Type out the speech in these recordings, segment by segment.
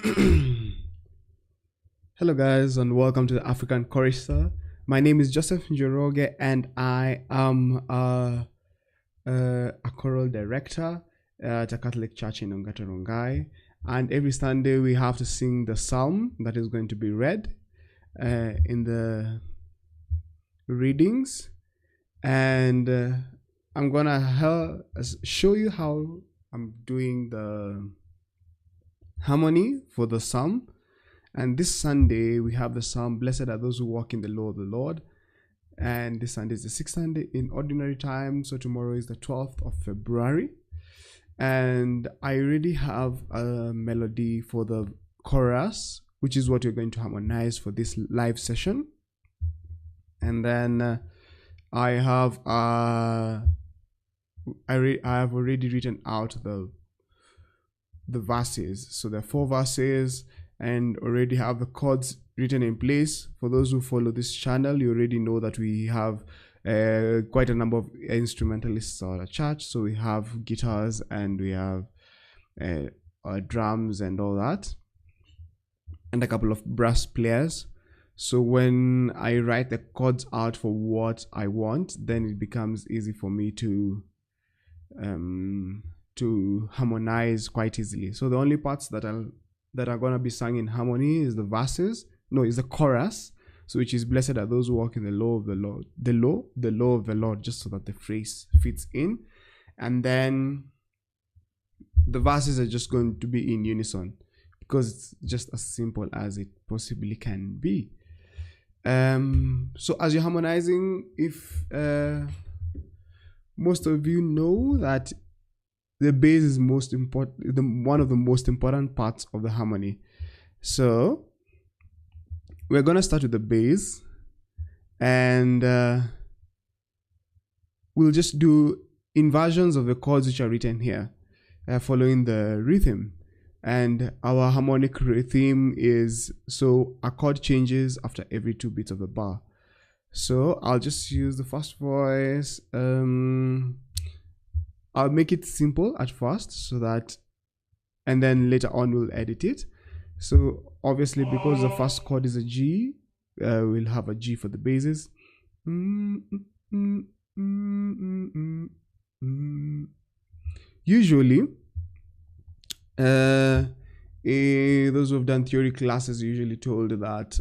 Hello guys, and welcome to the African Chorister. My name is Joseph Njoroge and I am a choral director at a Catholic church in Rongai. And every Sunday we have to sing the psalm that is going to be read in the readings. And I'm gonna show you how I'm doing the harmony for the psalm. And this Sunday we have the psalm, "Blessed are those who walk in the law of the Lord." And this Sunday is the 6th Sunday in ordinary time, so tomorrow is the 12th of February. And I already have a melody for the chorus, which is what we're going to harmonize for this live session. And then I have already written out the verses. So there are 4 verses, and already have the chords written in place. For those who follow this channel, you already know that we have quite a number of instrumentalists at our church. So we have guitars and we have drums and all that, and a couple of brass players. So when I write the chords out for what I want, then it becomes easy for me to harmonize quite easily. So the only parts that are going to be sung in harmony is the verses. No, it's the chorus. So which is, "Blessed are those who walk in the law of the Lord." The law of the Lord, just so that the phrase fits in. And then the verses are just going to be in unison, because it's just as simple as it possibly can be. So as you're harmonizing, if most of you know that the bass is most important, one of the most important parts of the harmony. So we're gonna start with the bass, and we'll just do inversions of the chords which are written here, following the rhythm. And our harmonic theme is, so a chord changes after every 2 beats of the bar. So I'll just use the first voice. I'll make it simple at first, so that, and then later on we'll edit it. So obviously, because the first chord is a G, we'll have a G for the basses. Usually, those who have done theory classes usually told that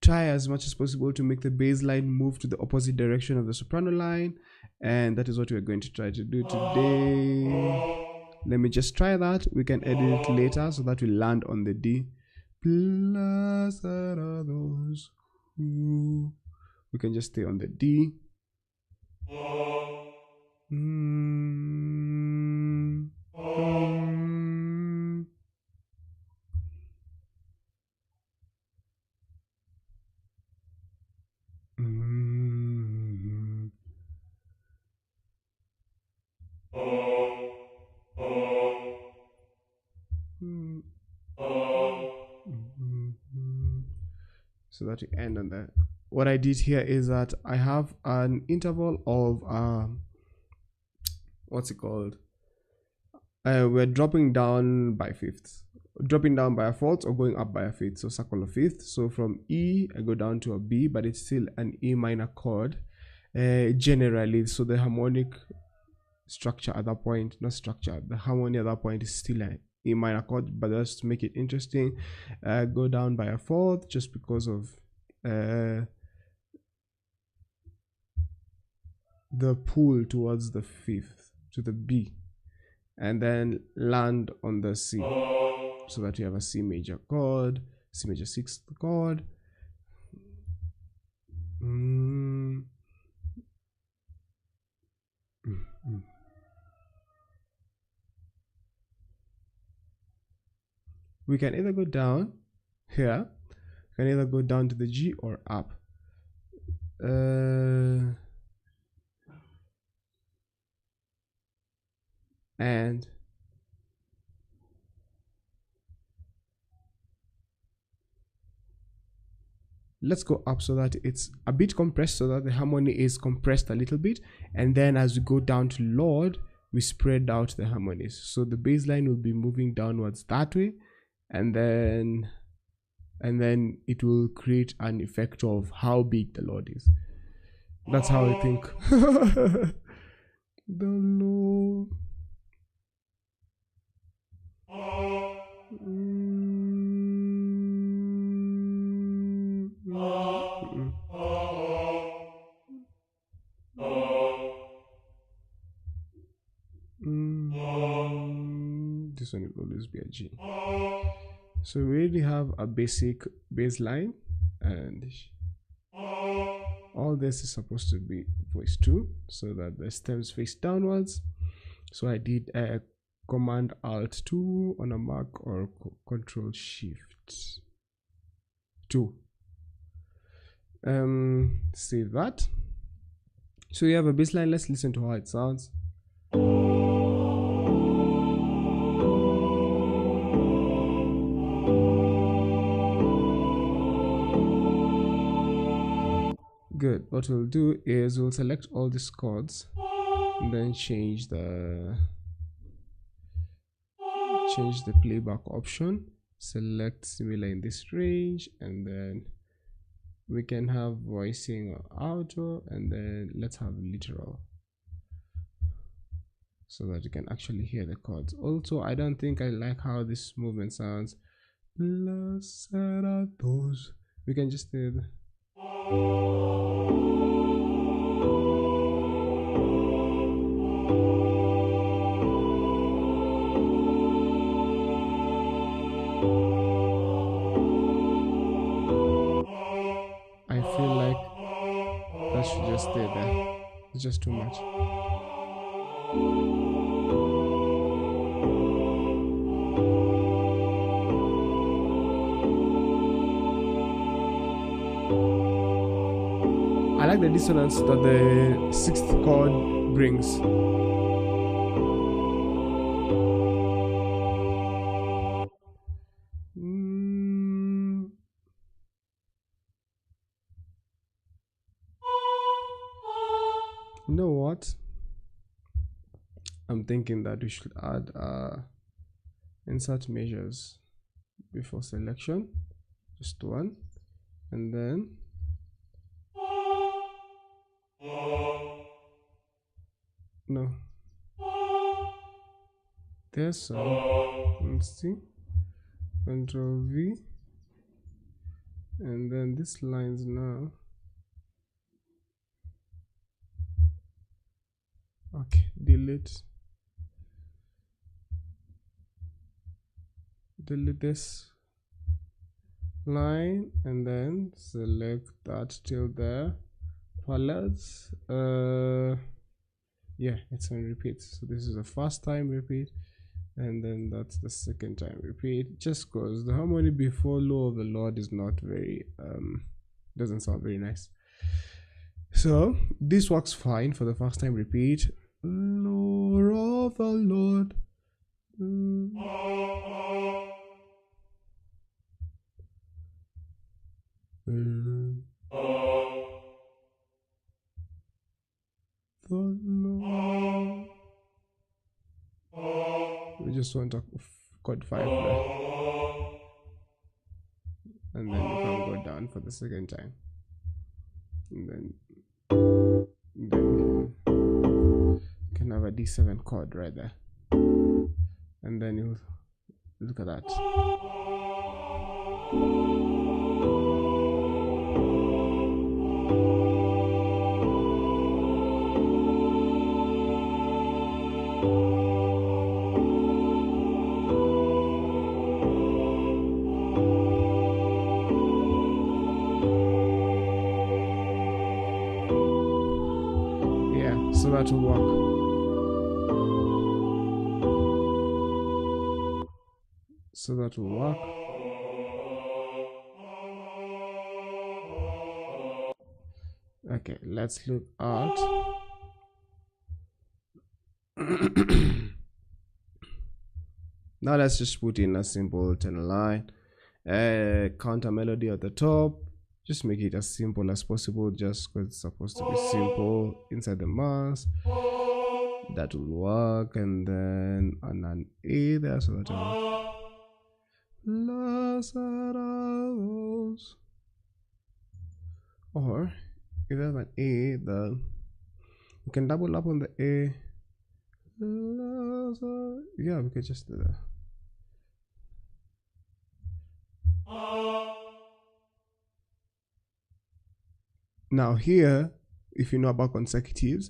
try as much as possible to make the bass line move to the opposite direction of the soprano line, and that is what we're going to try to do today. Let me just try that. We can edit it later so that we land on the D. Blessed are those who... We can just stay on the D. So that we end on that. What I did here is that I have an interval of what's it called? We're dropping down by fifths, dropping down by a fourth, or going up by a fifth. So circle of fifth. So from E I go down to a B, but it's still an E minor chord generally. So the harmonic structure at that point, not structure, the harmony at that point is still an E minor chord, but just to make it interesting, go down by a fourth, just because of the pull towards the fifth, to the B, and then land on the C, so that you have a C major chord, C major 6th chord. We can either go down here, we can either go down to the G or up. And let's go up so that it's a bit compressed, so that the harmony is compressed a little bit. And then as we go down to Lord, we spread out the harmonies. So the bass line will be moving downwards that way, and then it will create an effect of how big the Lord is. That's how I think. The Lord. This one will always be a G. So we already have a basic baseline, and all this is supposed to be voice 2 so that the stems face downwards. So I did a Command Alt 2 on a Mac, or Control Shift 2. Save that. So you have a baseline. Let's listen to how it sounds. Good. What we'll do is we'll select all these chords and then change the playback option. Select similar in this range, and then we can have voicing or auto, and then let's have literal so that you can actually hear the chords. Also, I don't think I like how this movement sounds. Blessed are those. We can just do the I feel like that should just stay there. It's just too much. I like the dissonance that the sixth chord brings. You know what? I'm thinking that we should add insert measures before selection, just one, and then no, there's some. Let's see, Control V, and then this lines now. Okay, delete this line, and then select that till there. Palettes, yeah, it's on repeat. So this is the first time repeat, and then that's the second time repeat, just because the harmony before Law of the Lord is not very doesn't sound very nice. So this works fine for the first time repeat. Lord of the Lord. The Lord. We just want a chord 5 there, and then we can go down for the second time, and then you can have a D7 chord right there, and then you look at that. So that will work. So that will work. Okay, let's look at now let's just put in a simple tenor line, counter melody at the top. Just make it as simple as possible, just because it's supposed to be simple inside the mass. That will work, and then on an A there, so that Blessed are those. Or if you have an A, you can double up on the A. Yeah, we could just do that. Now here, if you know about consecutives,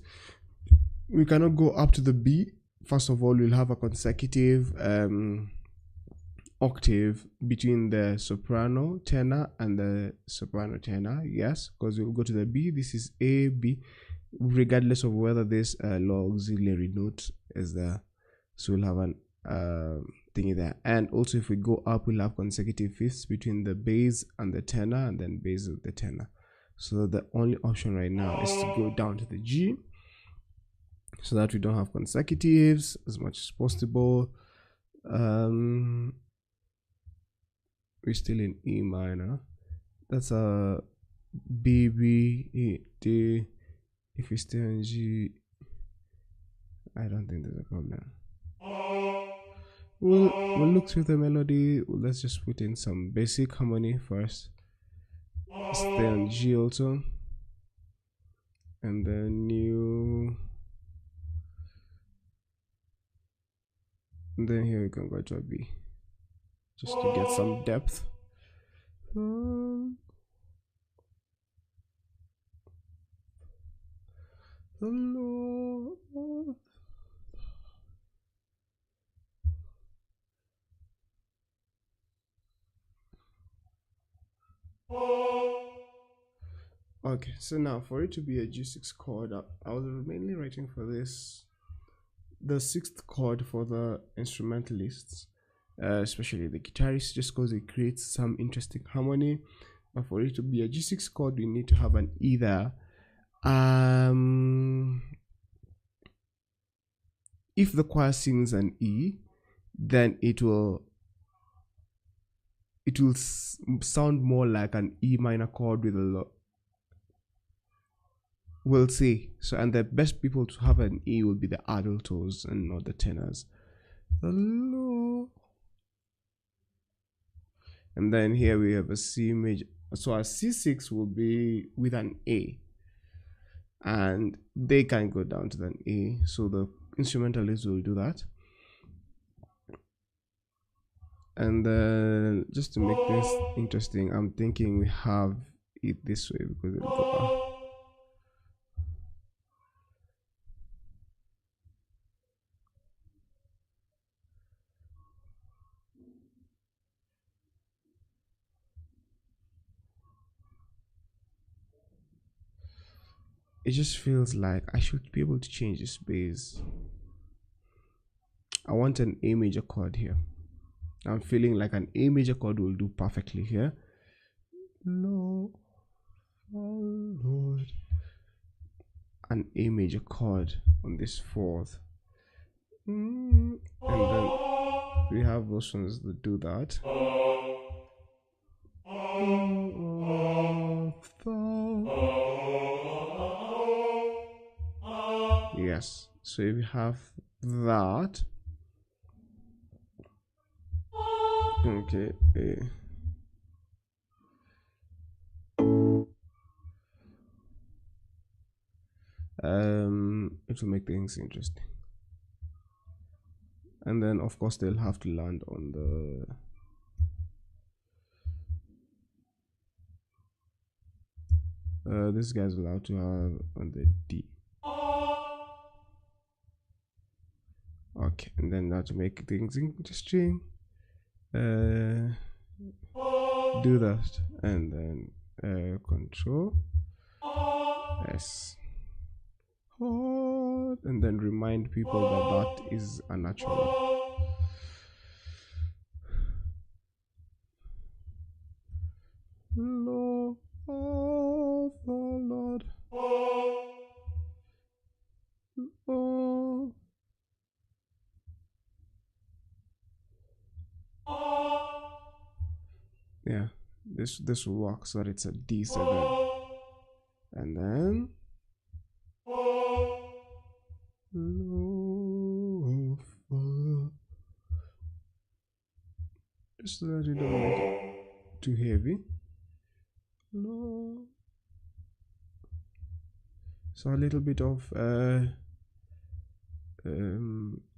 we cannot go up to the B. First of all, we'll have a consecutive octave between the soprano tenor and the soprano tenor. Yes, because we'll go to the B. This is A, B, regardless of whether this low auxiliary note is there. So we'll have an thingy there. And also if we go up, we'll have consecutive fifths between the bass and the tenor, and then bass with the tenor. So the only option right now is to go down to the G, so that we don't have consecutives as much as possible. We're still in E minor. That's a B, B, E, D. If we stay on G, I don't think there's a problem. We'll look through the melody. Let's just put in some basic harmony first. Stay on G also, and then and then here we can go to a B, just to get some depth. The Lord. Okay, so now for it to be a G6 chord, I was mainly writing for this the sixth chord for the instrumentalists, especially the guitarists, just because it creates some interesting harmony. But for it to be a G6 chord, we need to have an either. If the choir sings an E, then it will sound more like an E minor chord with a lot. We'll see. So, and the best people to have an E will be the altos and not the tenors. And then here we have a C major. So our C6 will be with an A, and they can go down to an A. So the instrumentalists will do that. And then just to make this interesting, I'm thinking we have it this way because it'll go up. It just feels like I should be able to change this bass. I want an A major chord here. I'm feeling like an A major chord will do perfectly here. Lord, oh Lord. An A major chord on this fourth. And then we have those ones that do that. Yes, so if we have that, okay, it will make things interesting. And then of course they'll have to land on the this guy's allowed to have on the D. Okay, and then now to make things interesting, do that, and then control S, and then remind people that that is a natural. Lord of the Lord. Oh. Yeah, this will work so that it's a D7, and then just so that we don't make it too heavy. No. So a little bit of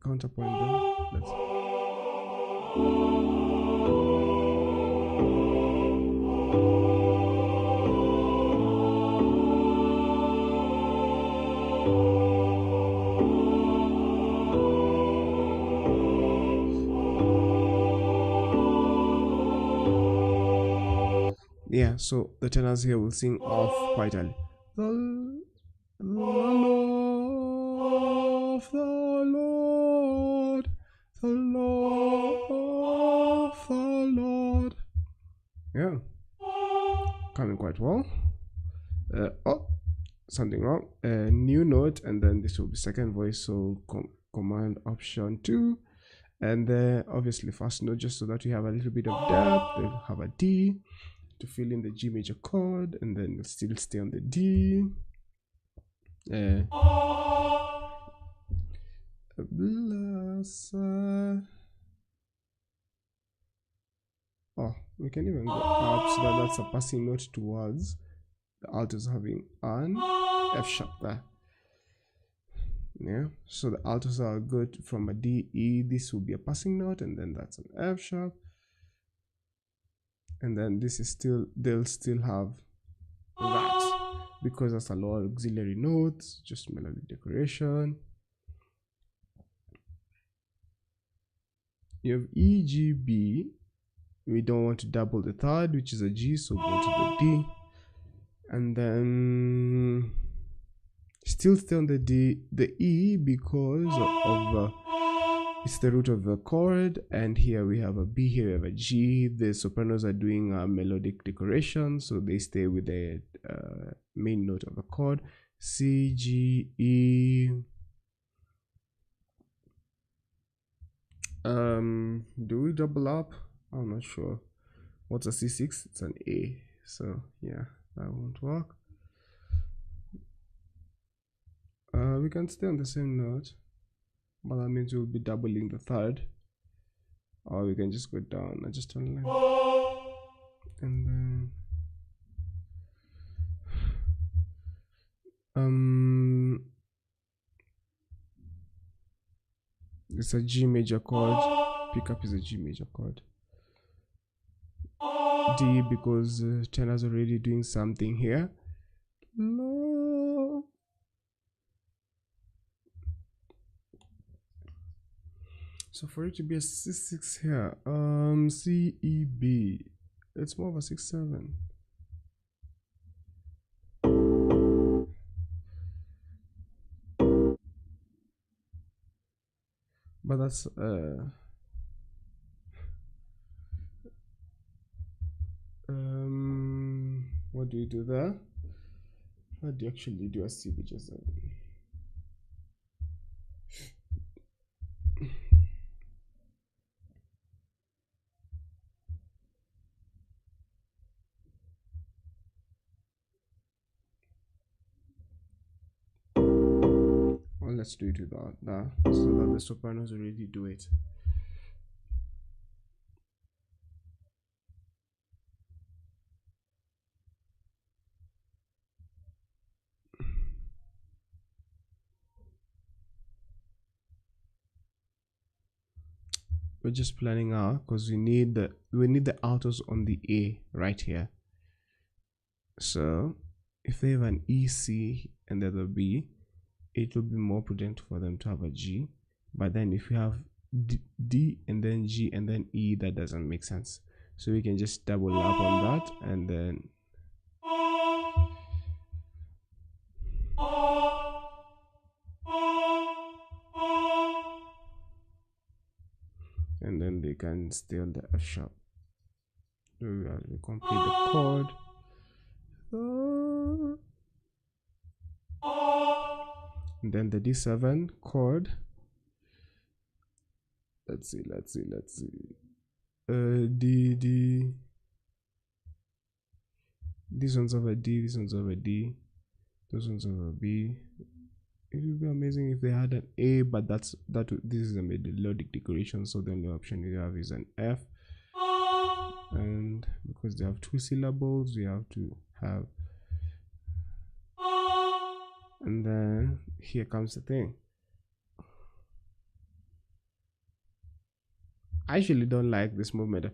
counterpoint there. Let's. Yeah, so the tenors here will sing off quite early. The law of the Lord, the law of the Lord. Yeah, coming quite well. Oh, something wrong. New note, and then this will be second voice. So command option 2, and then obviously first note, just so that we have a little bit of depth. We'll have a D to fill in the G major chord, and then we'll still stay on the D. Bless. Oh, we can even go up, so that that's a passing note towards the altos having an F sharp there. Yeah, so the altos are good from a D, E. This will be a passing note, and then that's an F sharp. And then this is still, they'll still have that because that's a lower auxiliary notes, just melody decoration. You have E, G, B. We don't want to double the third, which is a G, so go to the D. And then still stay on the D, the E, because of it's the root of the chord. And here we have a B, here we have a G. The sopranos are doing a melodic decoration, so they stay with the main note of the chord. C, G, E. Do we double up? I'm not sure. What's a C6? It's an A, so yeah, that won't work. We can stay on the same note, but that means we'll be doubling the third, or we can just go down and just turn line, and then it's a G major chord. Pickup is a G major chord. D, because tenor's already doing something here. No. So for it to be a C6 here, C, E, B, it's more of a 6-7. But that's what do we do there? How do you actually do a C major 7? Well, let's do it without that, so that the sopranos already do it. We're just planning out because we need the altos on the A right here. So if they have an E, C, and the other B, it will be more prudent for them to have a G. But then if you have D and then G and then E, that doesn't make sense. So we can just double up on that, and then they can stay on the F sharp. We complete the chord. And then the D7 chord. Let's see. D. These ones have a D, these ones have a D, those ones have a B. It would be amazing if they had an A, but this is a melodic decoration, so the only option you have is an F. and because they have 2 syllables, we have to have, and then here comes the thing. I actually don't like this movement.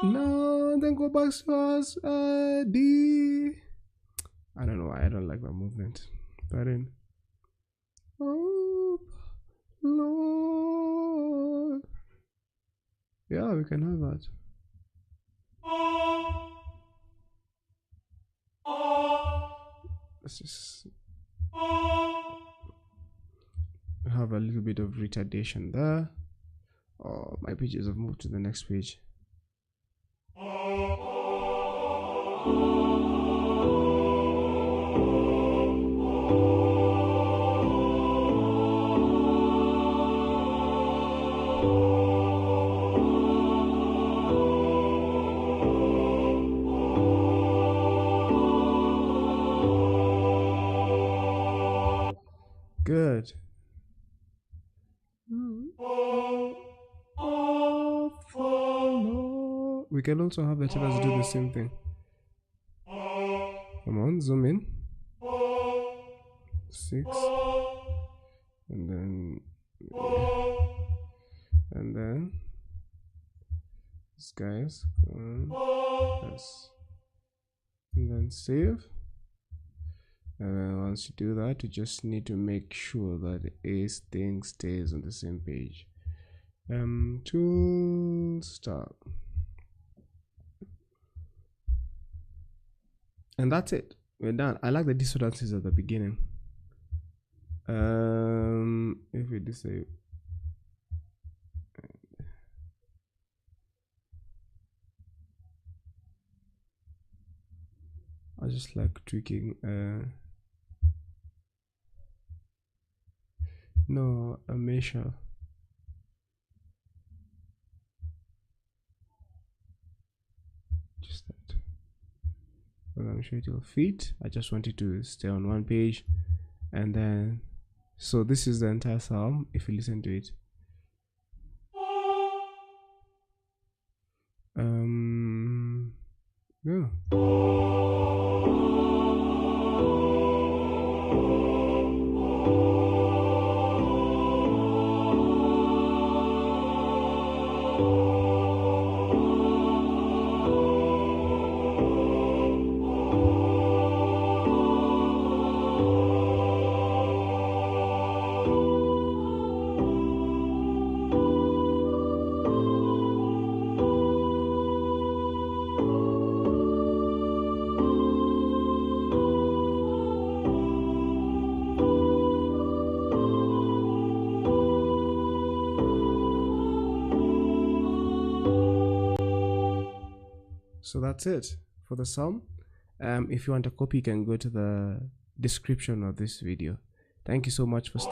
No, then go back to us. D. I don't know why I don't like that movement. But then, oh Lord, yeah, we can have that. Let's just have a little bit of retardation there. Oh, my pages have moved to the next page. Good. We can also have the tenors do the same thing. Come on, zoom in. 6. And then these guys. Yes. And then save. And then once you do that, you just need to make sure that the A thing stays on the same page. Tool start. And that's it. We're done. I like the dissonances at the beginning. If we disable, I just like tweaking. No, a measure. Just that. Well, I'm sure it will fit. I just wanted to stay on one page, and then so this is the entire psalm. If you listen to it, yeah. So that's it for the psalm. If you want a copy, you can go to the description of this video. Thank you so much for staying.